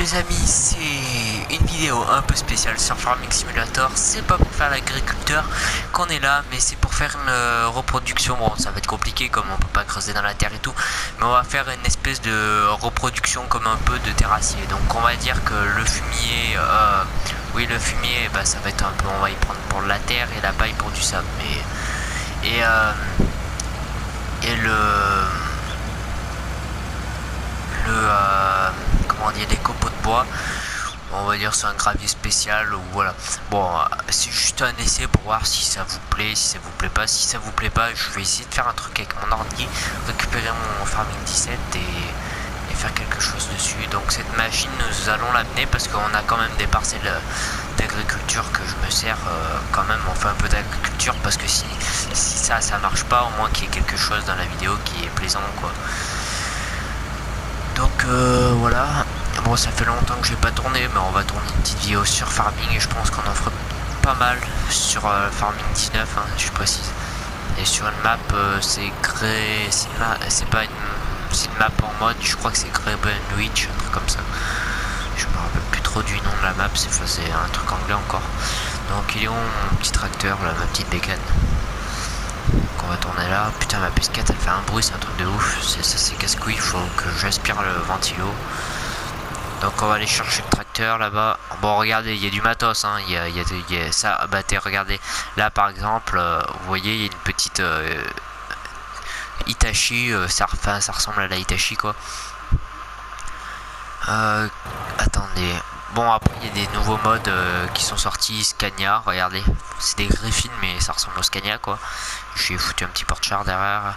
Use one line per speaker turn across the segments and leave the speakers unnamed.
les amis, c'est une vidéo un peu spéciale sur Farming Simulator. C'est pas pour faire l'agriculteur qu'on est là, mais c'est pour faire une reproduction. Bon, ça va être compliqué comme on peut pas creuser dans la terre et tout, mais on va faire une espèce de reproduction comme un peu de terrassier. Donc on va dire que le fumier, le fumier, bah, ça va être un peu, on va y prendre pour de la terre et la paille pour du sable. Mais comment dire, les copeaux de bois, on va dire c'est un gravier spécial ou voilà. Bon, c'est juste un essai pour voir si ça vous plaît, si ça vous plaît pas. Si ça vous plaît pas, je vais essayer de faire un truc avec mon ordi, récupérer mon Farming 17 et faire quelque chose dessus. Donc cette machine, nous allons l'amener parce qu'on a quand même des parcelles d'agriculture que je me sers quand même. On fait un peu d'agriculture parce que si ça marche pas, au moins qu'il y ait quelque chose dans la vidéo qui est plaisant, quoi. Donc voilà, bon, ça fait longtemps que j'ai pas tourné, mais on va tourner une petite vidéo sur Farming et je pense qu'on en fera pas mal sur Farming 19, hein, je précise. Et sur une map, c'est une map en mode, je crois que c'est Grebenwich, un truc comme ça. Je me rappelle plus trop du nom de la map, c'est un truc anglais encore. Donc il est où mon petit tracteur, là, ma petite bécane? On va tourner là. Putain, ma PS4 elle fait un bruit, c'est un truc de ouf. C'est casse-couille, il faut que j'aspire le ventilo. Donc on va aller chercher le tracteur là-bas. Bon, regardez, il y a du matos, hein. Il y a ça. Bah, regardez, là par exemple, vous voyez, il y a une petite Hitachi. Ça ressemble à la Hitachi, quoi. Attendez. Bon, après il y a des nouveaux modes qui sont sortis. Scania, regardez, c'est des Griffin mais ça ressemble au Scania, quoi. J'ai foutu un petit porte-char derrière.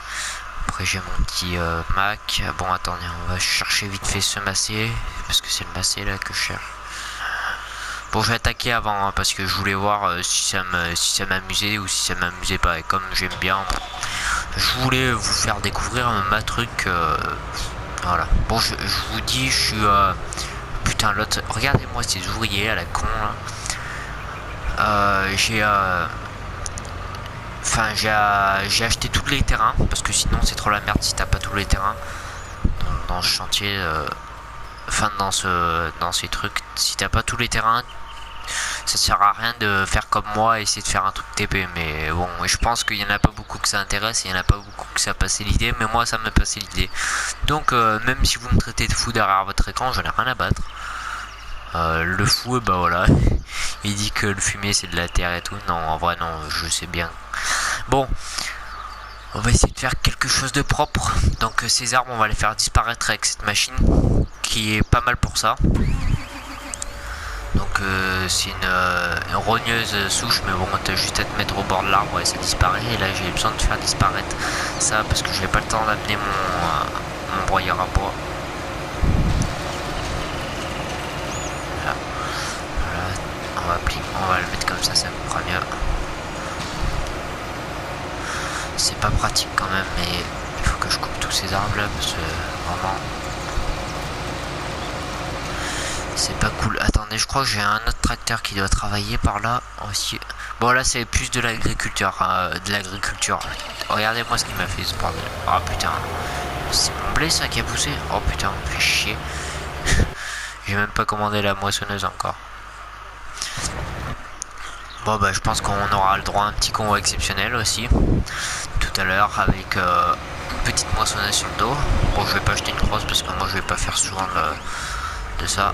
Après j'ai mon petit Mac. Bon, attendez, on va chercher vite fait ce macé parce que c'est le macé là que je cherche. Bon, je vais attaquer avant, hein, parce que je voulais voir si ça m'amusait ou si ça m'amusait pas. Et comme j'aime bien, je voulais vous faire découvrir ma truc. Voilà. Bon, je vous dis, je suis putain, l'autre, regardez-moi ces ouvriers à la con là. J'ai acheté tous les terrains parce que sinon c'est trop la merde si t'as pas tous les terrains dans ce chantier. Dans ces trucs, si t'as pas tous les terrains, ça sert à rien de faire comme moi et essayer de faire un truc TP. Mais bon, je pense qu'il y en a pas beaucoup que ça intéresse, il y en a pas beaucoup que ça a passé l'idée, mais moi ça m'a passé l'idée. Donc même si vous me traitez de fou derrière votre écran, j'en ai rien à battre. Le fou, bah voilà, il dit que le fumier c'est de la terre et tout. Non, en vrai non, je sais bien. Bon, on va essayer de faire quelque chose de propre. Donc ces arbres on va les faire disparaître avec cette machine qui est pas mal pour ça. Donc c'est une rogneuse souche, mais bon, t'as juste à te mettre au bord de l'arbre et ça disparaît. Et là j'ai besoin de faire disparaître ça parce que j'ai pas le temps d'amener mon broyeur à bois. On va le mettre comme ça me fera mieux. C'est pas pratique quand même, mais il faut que je coupe tous ces arbres là parce que vraiment c'est pas cool. Attendez, je crois que j'ai un autre tracteur qui doit travailler par là aussi. Bon, là c'est plus de l'agriculture, Regardez-moi ce qu'il m'a fait ce bordel. Oh putain, c'est mon blé ça qui a poussé. Oh putain, fait chier. J'ai même pas commandé la moissonneuse encore. Bon, bah je pense qu'on aura le droit à un petit convoi exceptionnel aussi tout à l'heure avec une petite moissonneuse sur le dos. Bon, je vais pas acheter une grosse parce que moi je vais pas faire souvent de ça.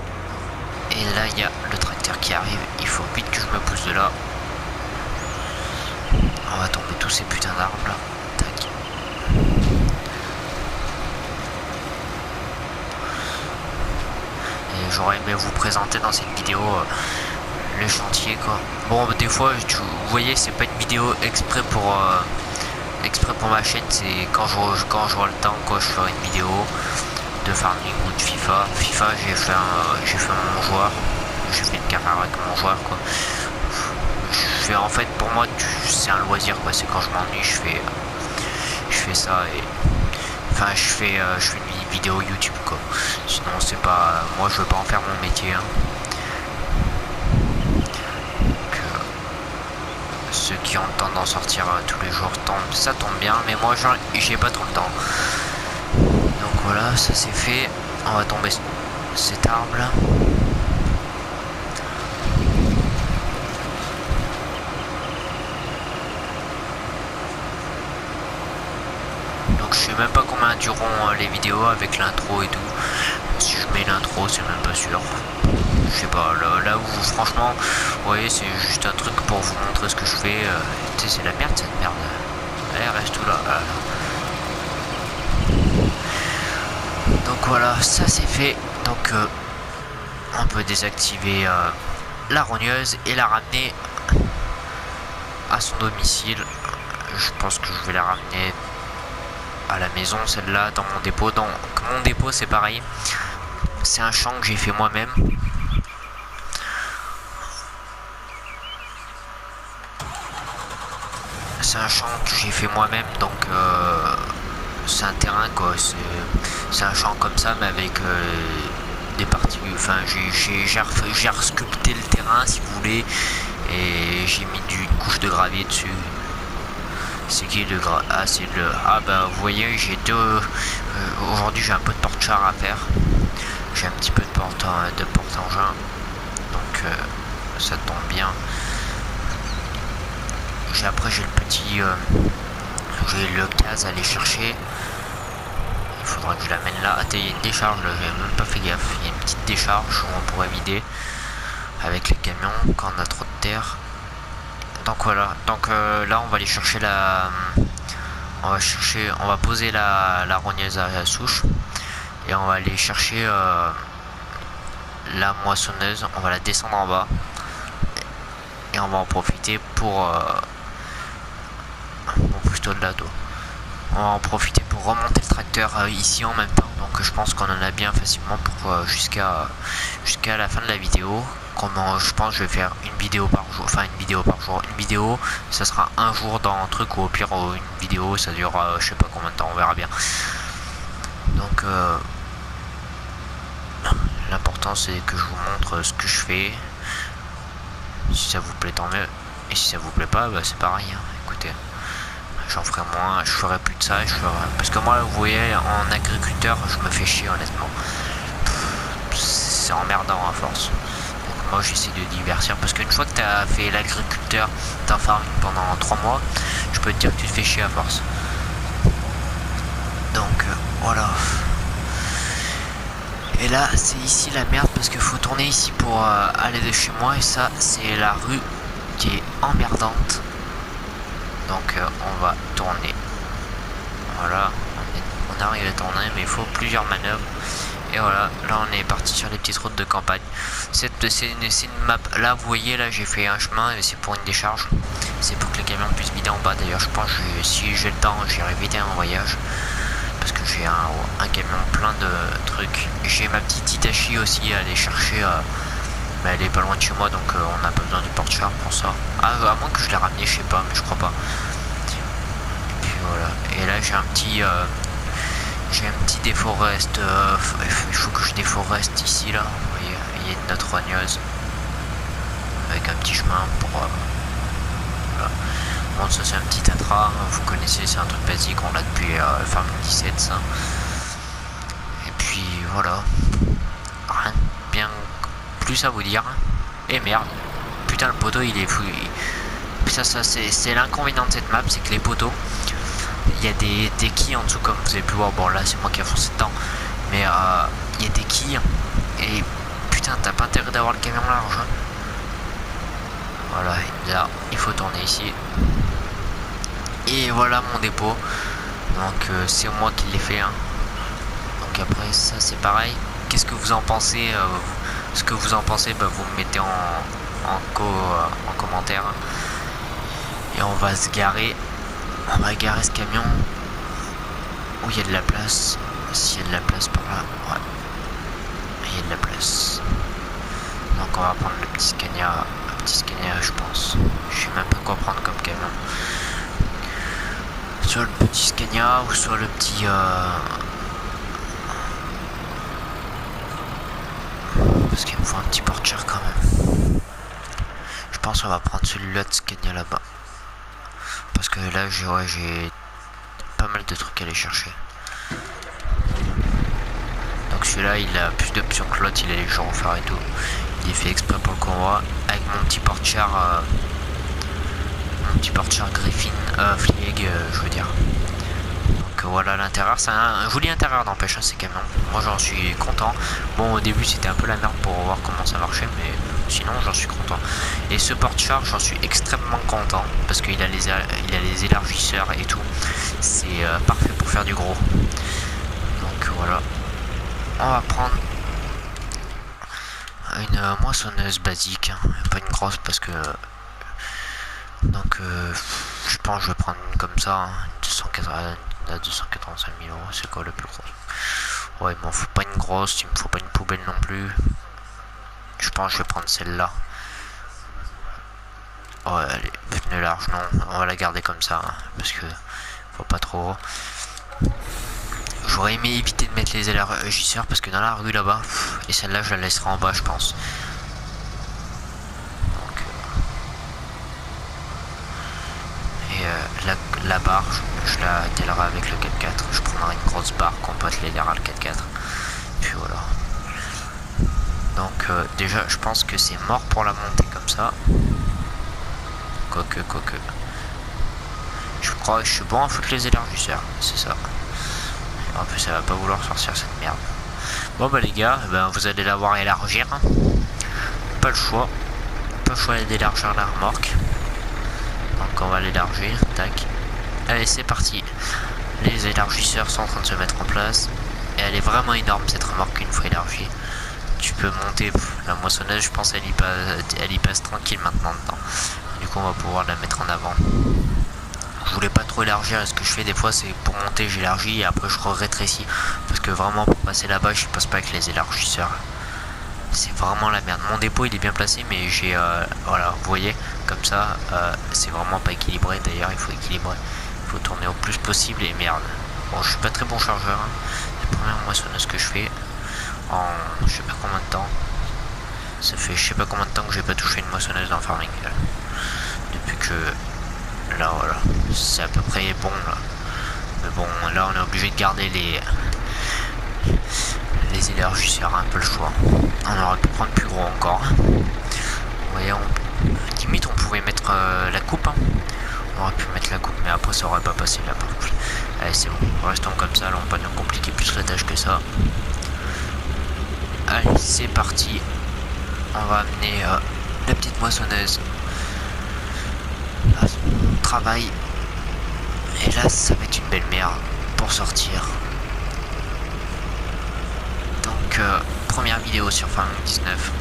Et là il y a le tracteur qui arrive, il faut vite que je me pousse de là. On va tomber tous ces putains d'arbres là. Tac. Et j'aurais aimé vous présenter dans cette vidéo les chantiers, quoi. Bon, des fois vous voyez, c'est pas une vidéo exprès pour ma chaîne, c'est quand je vois le temps, quoi. Je ferai une vidéo de Farming ou de FIFA. J'ai fait mon joueur, j'ai fait une carrière avec mon joueur, quoi. En fait, pour moi c'est un loisir, quoi. C'est quand je m'ennuie, je fais ça. Et enfin je fais une vidéo YouTube, quoi. Sinon c'est pas, moi je veux pas en faire mon métier, hein. Ceux qui ont le temps d'en sortir tous les jours, ça tombe bien, mais moi j'ai pas trop le temps. Donc voilà, ça c'est fait. On va tomber cet arbre là. Donc je sais même pas combien dureront les vidéos avec l'intro et tout. Si je mets l'intro, c'est même pas sûr. Je sais pas, là où franchement, vous voyez, c'est juste un truc pour vous montrer ce que je fais. Tu sais, c'est la merde cette merde. Allez, reste tout là. Donc voilà, ça c'est fait. Donc on peut désactiver la rogneuse et la ramener à son domicile. Je pense que je vais la ramener à la maison, celle-là, dans mon dépôt. Dans mon dépôt, c'est pareil. C'est un champ que j'ai fait moi-même. C'est un champ que j'ai fait moi-même, donc c'est un terrain quoi. C'est un champ comme ça, mais avec des parties. Enfin, j'ai resculpté le terrain, si vous voulez, et j'ai mis une couche de gravier dessus. C'est qui le ah c'est le bah vous voyez j'ai deux aujourd'hui j'ai un peu de porte-char à faire, j'ai un petit peu de porte-engin, donc ça tombe bien. Après j'ai le petit j'ai le gaz à aller chercher, il faudra que je l'amène là. Il y a une décharge là, j'ai même pas fait gaffe, il y a une petite décharge où on pourrait vider avec les camions quand on a trop de terre. Donc voilà, donc là on va aller chercher on va poser la rogneuse à la souche et on va aller chercher la moissonneuse, on va la descendre en bas et on va en profiter pour plutôt de là toi. On va en profiter pour remonter le tracteur ici en même temps, donc je pense qu'on en a bien facilement pour jusqu'à la fin de la vidéo. Je pense que je vais faire une vidéo par jour, une vidéo ça sera un jour dans un truc, ou au pire une vidéo ça durera je sais pas combien de temps, on verra bien. Donc l'important c'est que je vous montre ce que je fais. Si ça vous plaît tant mieux, et si ça vous plaît pas bah c'est pareil hein. Écoutez, j'en ferai moins, je ferai plus de ça, parce que moi vous voyez en agriculteur je me fais chier honnêtement, c'est emmerdant à force. Moi j'essaie de divertir, parce qu'une fois que tu as fait l'agriculteur, t'en farming pendant 3 mois, je peux te dire que tu te fais chier à force. Donc voilà. Et là c'est ici la merde, parce qu'il faut tourner ici pour aller de chez moi, et ça c'est la rue qui est emmerdante. Donc on va tourner. Voilà, on arrive à tourner, mais il faut plusieurs manœuvres. Et voilà, là on est parti sur les petites routes de campagne. C'est une map, là vous voyez, là j'ai fait un chemin, et c'est pour une décharge. C'est pour que les camions puissent vider en bas. D'ailleurs je pense que si j'ai le temps, j'irai vider un voyage. Parce que j'ai un camion plein de trucs. J'ai ma petite Hitachi aussi à aller chercher. Mais elle est pas loin de chez moi, donc on n'a pas besoin du porte-char pour ça. À moins que je l'ai ramené, je sais pas, mais je crois pas. Et puis voilà. Et là j'ai un petit déforest, il faut que je déforeste ici là, vous voyez, il y a notre rogneuse avec un petit chemin pour voilà. Bon ça c'est un petit Tatra, vous connaissez, c'est un truc basique, on l'a depuis Farming 17 ça. Et puis voilà, rien de bien plus à vous dire. Et merde, putain le poteau il est fou. Ça c'est l'inconvénient de cette map, c'est que les poteaux, il y a des quilles en dessous comme vous avez pu voir. Bon là c'est moi qui ai foncé dedans, mais il y a des quilles et putain t'as pas intérêt d'avoir le camion large hein. Voilà, là il faut tourner ici et voilà mon dépôt. Donc c'est moi qui l'ai fait hein. Donc après ça c'est pareil, qu'est-ce que vous en pensez ce que vous en pensez, bah, vous me mettez en commentaire et on va se garer. On va garer ce camion où il y a de la place. S'il y a de la place par là, ouais. Il y a de la place. Donc on va prendre le petit Scania. Un petit Scania je pense. Je sais même pas quoi prendre comme camion. Soit le petit Scania ou soit le petit parce qu'il me faut un petit porte-char quand même. Je pense qu'on va prendre celui-là de Scania là-bas. Parce que là j'ai pas mal de trucs à aller chercher. Donc celui-là il a plus d'options que l'autre, il a les gyrophares et tout. Il est fait exprès pour le convoi. Avec mon petit porte-char Griffin, Flieg je veux dire. Donc voilà l'intérieur, c'est un joli intérieur n'empêche ces camions. Moi j'en suis content. Bon au début c'était un peu la merde pour voir comment ça marchait, mais sinon j'en suis content. Et ce porte-charge j'en suis extrêmement content parce qu'il a les élargisseurs et tout. C'est parfait pour faire du gros. Donc voilà. On va prendre une moissonneuse basique, hein. Pas une grosse parce que... Donc je pense que je vais prendre une comme ça, hein. 285 000 euros, c'est quoi le plus gros? Ouais, il m'en faut pas une grosse, il me faut pas une poubelle non plus. Je pense que je vais prendre celle-là. Ouais, allez, pneu large, non, on va la garder comme ça, hein, parce que faut pas trop. J'aurais aimé éviter de mettre les élargisseurs parce que dans la rue là-bas, et celle-là je la laisserai en bas, je pense. Donc, la barre, je la tailerai avec le 4x4. Je prendrai une grosse barre qu'on peut atteler derrière le 4x4. Puis voilà. Donc déjà, je pense que c'est mort pour la montée comme ça. Quoique. Je crois que je suis bon à foutre les élargisseurs, c'est ça. En plus, ça va pas vouloir sortir cette merde. Bon bah les gars, ben, vous allez la voir élargir. Hein. Pas le choix. Pas le choix d'élargir la remorque. Donc on va l'élargir, tac. Allez c'est parti. Les élargisseurs sont en train de se mettre en place. Et elle est vraiment énorme cette remorque une fois élargie. Tu peux monter la moissonneuse, je pense elle y passe tranquille maintenant dedans. Du coup on va pouvoir la mettre en avant. Je voulais pas trop élargir, et ce que je fais des fois c'est pour monter j'élargis et après je rétrécis. Parce que vraiment pour passer là-bas je passe pas avec les élargisseurs. C'est vraiment la merde. Mon dépôt il est bien placé mais j'ai voilà vous voyez comme ça c'est vraiment pas équilibré. D'ailleurs il faut équilibrer, il faut tourner au plus possible et merde. Bon je suis pas très bon chargeur hein. C'est la première moissonneuse que je fais en je sais pas combien de temps. Ça fait je sais pas combien de temps que j'ai pas touché une moissonneuse dans le farming depuis que là voilà c'est à peu près bon là. Mais bon là on est obligé de garder les élargisseurs, un peu le choix. On aurait pu prendre plus gros encore. Vous voyez, limite on pouvait mettre la coupe. Hein. On aurait pu mettre la coupe, mais après ça aurait pas passé là. Allez, c'est bon, restons comme ça. Là, on va pas nous compliquer plus la tâche que ça. Allez, c'est parti. On va amener la petite moissonneuse à son travail. Et là, ça va être une belle merde pour sortir. Donc première vidéo sur Farming 19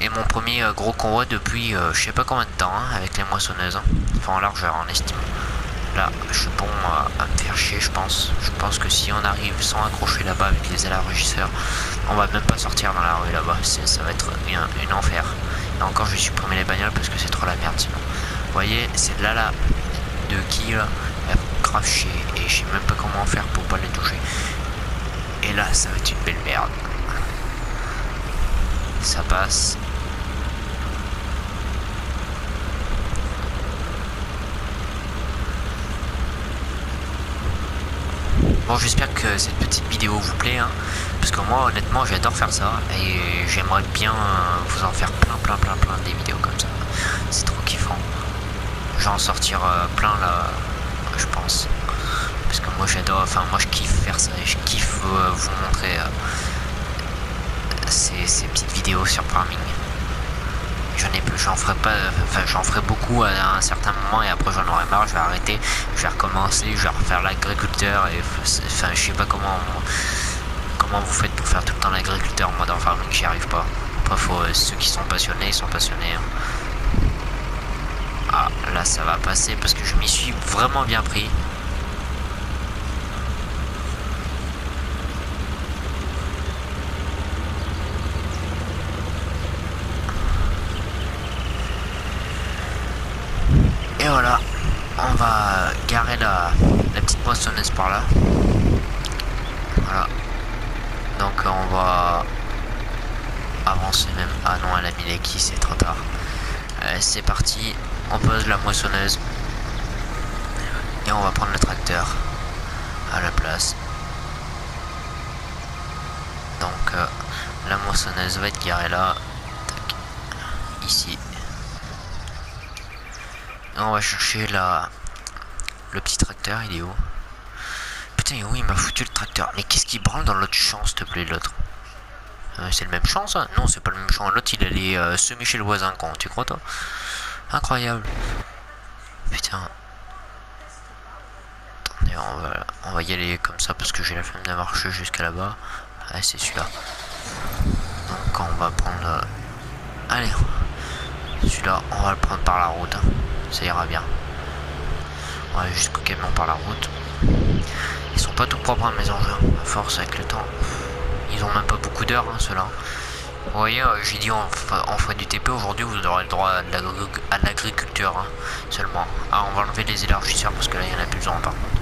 et mon premier gros convoi depuis je sais pas combien de temps hein, avec les moissonneuses hein. Enfin en largeur en estime. Là je suis bon à me faire chier je pense que si on arrive sans accrocher là-bas avec les élargisseurs on va même pas sortir dans la rue là-bas, ça va être une enfer. Et encore je vais supprimer les bagnoles parce que c'est trop la merde sinon. Vous voyez c'est là de qui là elle grave chier et je sais même pas comment faire pour pas les toucher. Et là, ça va être une belle merde. Ça passe. Bon, j'espère que cette petite vidéo vous plaît. Hein, parce que moi, honnêtement, j'adore faire ça. Et j'aimerais bien vous en faire plein des vidéos comme ça. C'est trop kiffant. Je vais en sortir plein là, je pense. Parce que moi j'adore, enfin moi je kiffe faire ça et je kiffe vous montrer ces petites vidéos sur farming. J'en ferai pas, enfin j'en ferai beaucoup à un certain moment et après j'en aurai marre, je vais arrêter, je vais recommencer, je vais refaire l'agriculteur et enfin je sais pas comment vous faites pour faire tout le temps l'agriculteur. Moi dans farming j'y arrive pas. Après ceux qui sont passionnés, ils sont passionnés. Hein. Ah là ça va passer parce que je m'y suis vraiment bien pris. Et voilà, on va garer la petite moissonneuse par là. Voilà. Donc on va avancer même. Ah non, elle a mis les keys, c'est trop tard. C'est parti, on pose la moissonneuse. Et on va prendre le tracteur à la place. Donc la moissonneuse va être garée là. Tac. Ici. On va chercher Le petit tracteur, il est où? Putain, où il m'a foutu le tracteur? Mais qu'est-ce qu'il branle dans l'autre champ, s'il te plaît, l'autre? C'est le même champ, ça? Non, c'est pas le même champ. L'autre, il allait semer chez le voisin, quand tu crois, toi? Incroyable. Putain. Attendez, on va y aller comme ça parce que j'ai la flemme de marcher jusqu'à là-bas. Ah, c'est celui-là. Donc, on va prendre... Allez. Celui-là, on va le prendre par la route. Ça ira bien. On va aller jusqu'au camion par la route. Ils sont pas tout propres, hein, mes engins. À force, avec le temps. Ils ont même pas beaucoup d'heures, hein, ceux-là. Vous voyez, j'ai dit on ferait du TP aujourd'hui, vous aurez le droit à l'agriculture, hein, seulement. Ah, on va enlever les élargisseurs parce que là, il y en a plus besoin, par contre.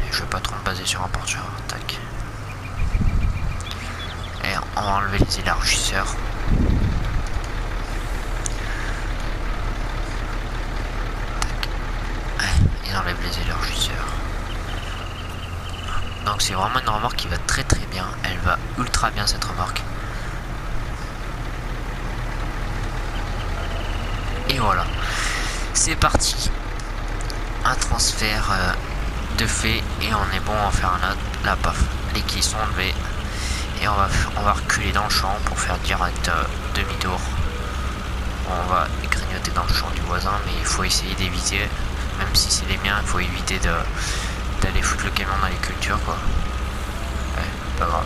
Et je vais pas trop me baser sur un porteur. Tac. Et on va enlever les élargisseurs. Tac. Ouais, ils enlèvent les élargisseurs. Donc c'est vraiment une remorque qui va très très bien. Elle va ultra bien, cette remorque. Et voilà. C'est parti. Un transfert de fait. Et on est bon à en faire un autre. Là, paf. Les quilles sont enlevées. Et on va reculer dans le champ pour faire direct demi-tour. On va grignoter dans le champ du voisin. Mais il faut essayer d'éviter. Même si c'est les miens, il faut éviter d'aller foutre le camion dans les cultures, quoi. Ouais, pas grave.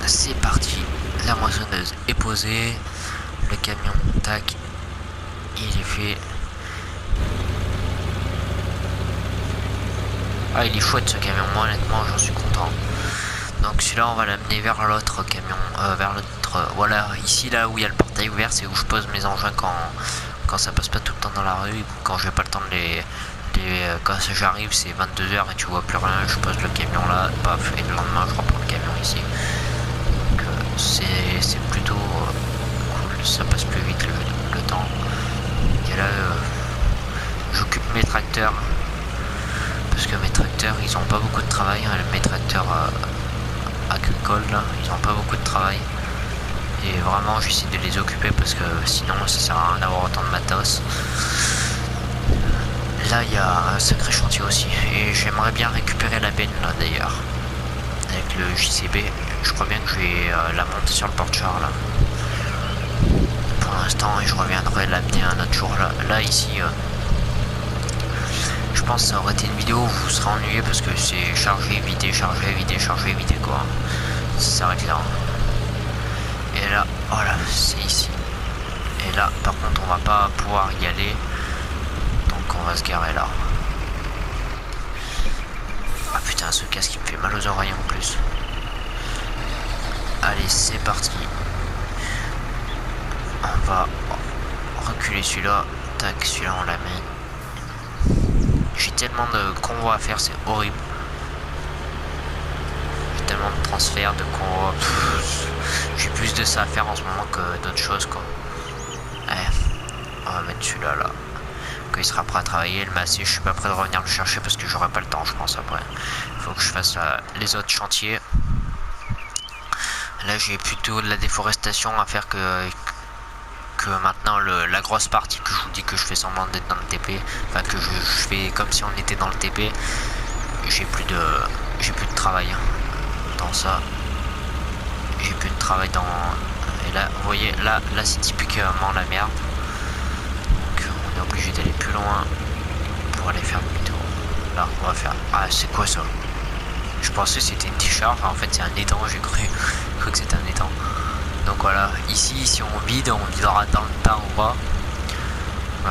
C'est parti. La moissonneuse est posée. Le camion, tac. Il est fait. Ah, il est chouette ce camion. Moi, honnêtement, j'en suis content. Donc celui-là, on va l'amener vers l'autre camion. Vers l'autre. Voilà, ici, là où il y a le portail ouvert, c'est où je pose mes engins quand ça passe pas tout le temps dans la rue. Quand j'ai pas le temps de les quand j'arrive, c'est 22h et tu vois plus rien. Je pose le camion là, paf, et le lendemain, je reprends le camion ici. Donc c'est plutôt cool. Ça passe plus vite le temps. Et là, j'occupe mes tracteurs. Parce que mes tracteurs, ils ont pas beaucoup de travail. Hein. Mes tracteurs agricoles, là, ils ont pas beaucoup de travail. Et vraiment, j'essaie de les occuper parce que sinon, ça sert à rien d'avoir autant de matos. Là, il y a un sacré chantier aussi. Et j'aimerais bien récupérer la benne, là, d'ailleurs. Avec le JCB. Je crois bien que je vais la monter sur le porte-char, là. Pour l'instant, et je reviendrai l'amener un autre jour, là. Là, ici... je pense que ça aurait été une vidéo où vous serez ennuyé parce que c'est charger, vider, charger, vider, charger, vider, quoi. Ça s'arrête là. Et là, voilà, c'est ici. Et là, par contre, on va pas pouvoir y aller. Donc on va se garer là. Ah putain, ce casque il me fait mal aux oreilles en plus. Allez, c'est parti. On va reculer celui-là. Tac, celui-là on l'amène. J'ai tellement de convois à faire, c'est horrible. J'ai tellement de transferts, de convois. J'ai plus de ça à faire en ce moment que d'autres choses, quoi. On va mettre celui-là là. Quand il sera prêt à travailler, le massé, je suis pas prêt de revenir le chercher parce que j'aurai pas le temps, je pense, après. Faut que je fasse les autres chantiers. Là, j'ai plutôt de la déforestation à faire que maintenant la grosse partie que je vous dis que je fais semblant d'être dans le TP, enfin que je fais comme si on était dans le TP. J'ai plus de travail dans ça. J'ai plus de travail dans... Et là, vous voyez, là c'est typiquement la merde. Donc on est obligé d'aller plus loin pour aller faire demi-tour. Là, on va faire... Ah, c'est quoi ça? Je pensais que c'était une décharge, en fait c'est un étang, j'ai cru que c'était un étang. Donc voilà, ici, si on vide, on videra dans le tas en bas.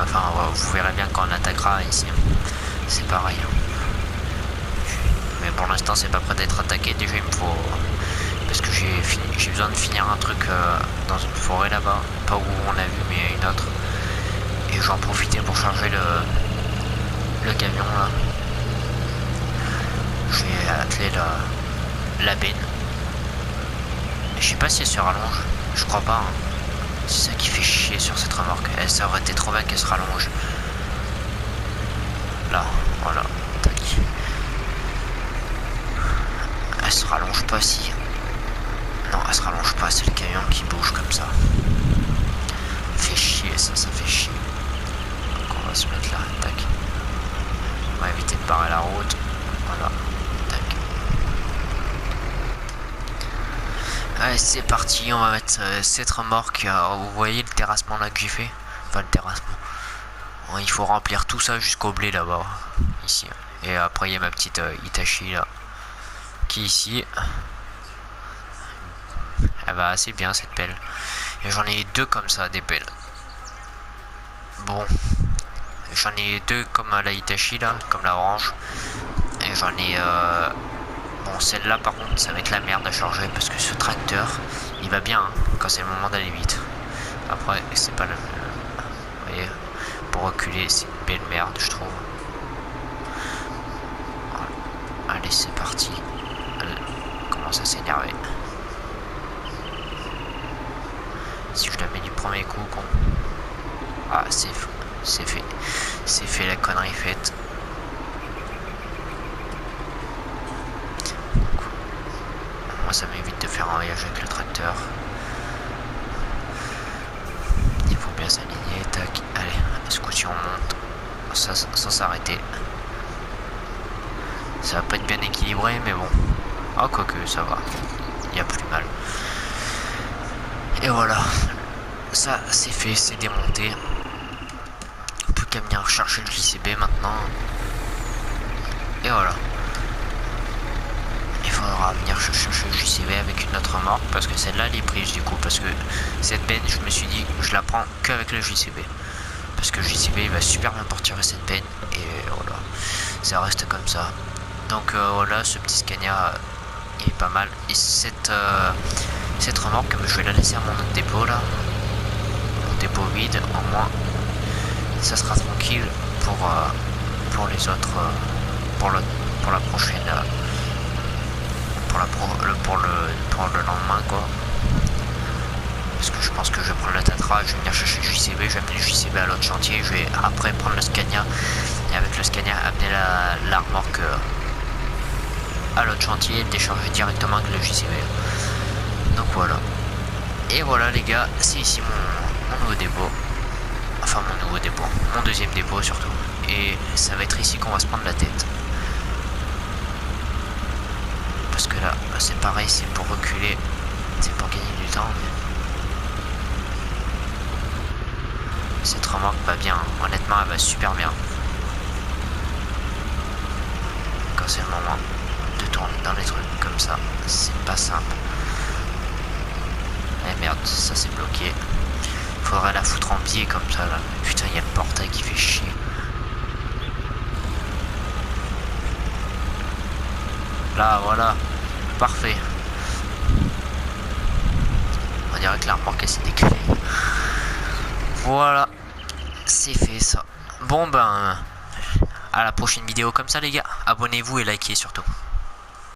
Enfin, vous verrez bien quand on attaquera ici. C'est pareil. Mais pour l'instant, c'est pas prêt d'être attaqué. Déjà, il me faut... Parce que j'ai besoin de finir un truc dans une forêt là-bas. Pas où on a vu, mais une autre. Et j'en profitais pour charger le camion là. Je vais atteler la benne. Je sais pas si elle se rallonge. Je crois pas. Hein. C'est ça qui fait chier sur cette remorque. Ça aurait été trop bien qu'elle se rallonge. Là, voilà. Tac. Elle se rallonge pas si. Non, elle se rallonge pas. C'est le camion qui bouge comme ça. Fait chier. ici on va mettre cette remorque. Vous voyez le terrassement là que j'ai fait? Enfin le terrassement. Il faut remplir tout ça jusqu'au blé là-bas. Ici. Et après il y a ma petite Hitachi là. Qui est ici. Elle va assez bien cette pelle. Et j'en ai deux comme ça, des pelles. Bon. J'en ai deux comme la Hitachi là, comme la orange. Et j'en ai... Bon, celle-là par contre ça va être la merde à charger parce que ce tracteur il va bien hein, quand c'est le moment d'aller vite. Après c'est pas le... Vous voyez, pour reculer c'est une belle merde je trouve. Voilà. Allez c'est parti. Elle commence à s'énerver. Si je la mets du premier coup con... Ah c'est fait. C'est fait, la connerie faite. Ça m'évite de faire un voyage avec le tracteur. Il faut bien s'aligner. Tac. Allez, ce coup-ci on monte. Sans s'arrêter. Ça va pas être bien équilibré, mais bon. Ah, quoique, ça va. Il y a plus mal. Et voilà. Ça, c'est fait, c'est démonté. Plus qu'à venir chercher le JCB maintenant. Et voilà. Il faudra venir chercher le JCB avec une autre remorque parce que celle-là elle est prise du coup, parce que cette benne je me suis dit je la prends qu'avec le JCB parce que le JCB il va super bien pour tirer cette benne et voilà, ça reste comme ça. Donc voilà, ce petit Scania il est pas mal. Et cette remorque je vais la laisser à mon autre dépôt là, mon dépôt vide, au moins ça sera tranquille pour les autres, pour la prochaine pour le lendemain quoi, parce que je pense que je vais prendre la Tatra, je vais venir chercher le JCB, je vais amener le JCB à l'autre chantier, je vais après prendre le Scania et avec le Scania amener la remorque à l'autre chantier et le décharger directement avec le JCB. Donc voilà, et voilà les gars, c'est ici mon nouveau dépôt, enfin mon deuxième dépôt surtout, et ça va être ici qu'on va se prendre la tête. Parce que là, c'est pareil, c'est pour reculer, c'est pour gagner du temps. Mais... cette remorque va bien, hein. Honnêtement, elle va super bien. Quand c'est le moment de tourner dans les trucs comme ça, c'est pas simple. Eh merde, ça c'est bloqué. Faudrait la foutre en pied comme ça là. Putain, il y a le portail qui fait chier. Là, voilà. Parfait. On dirait que la remorque s'est décalée. Voilà. C'est fait ça. Bon ben, à la prochaine vidéo comme ça les gars. Abonnez-vous et likez surtout.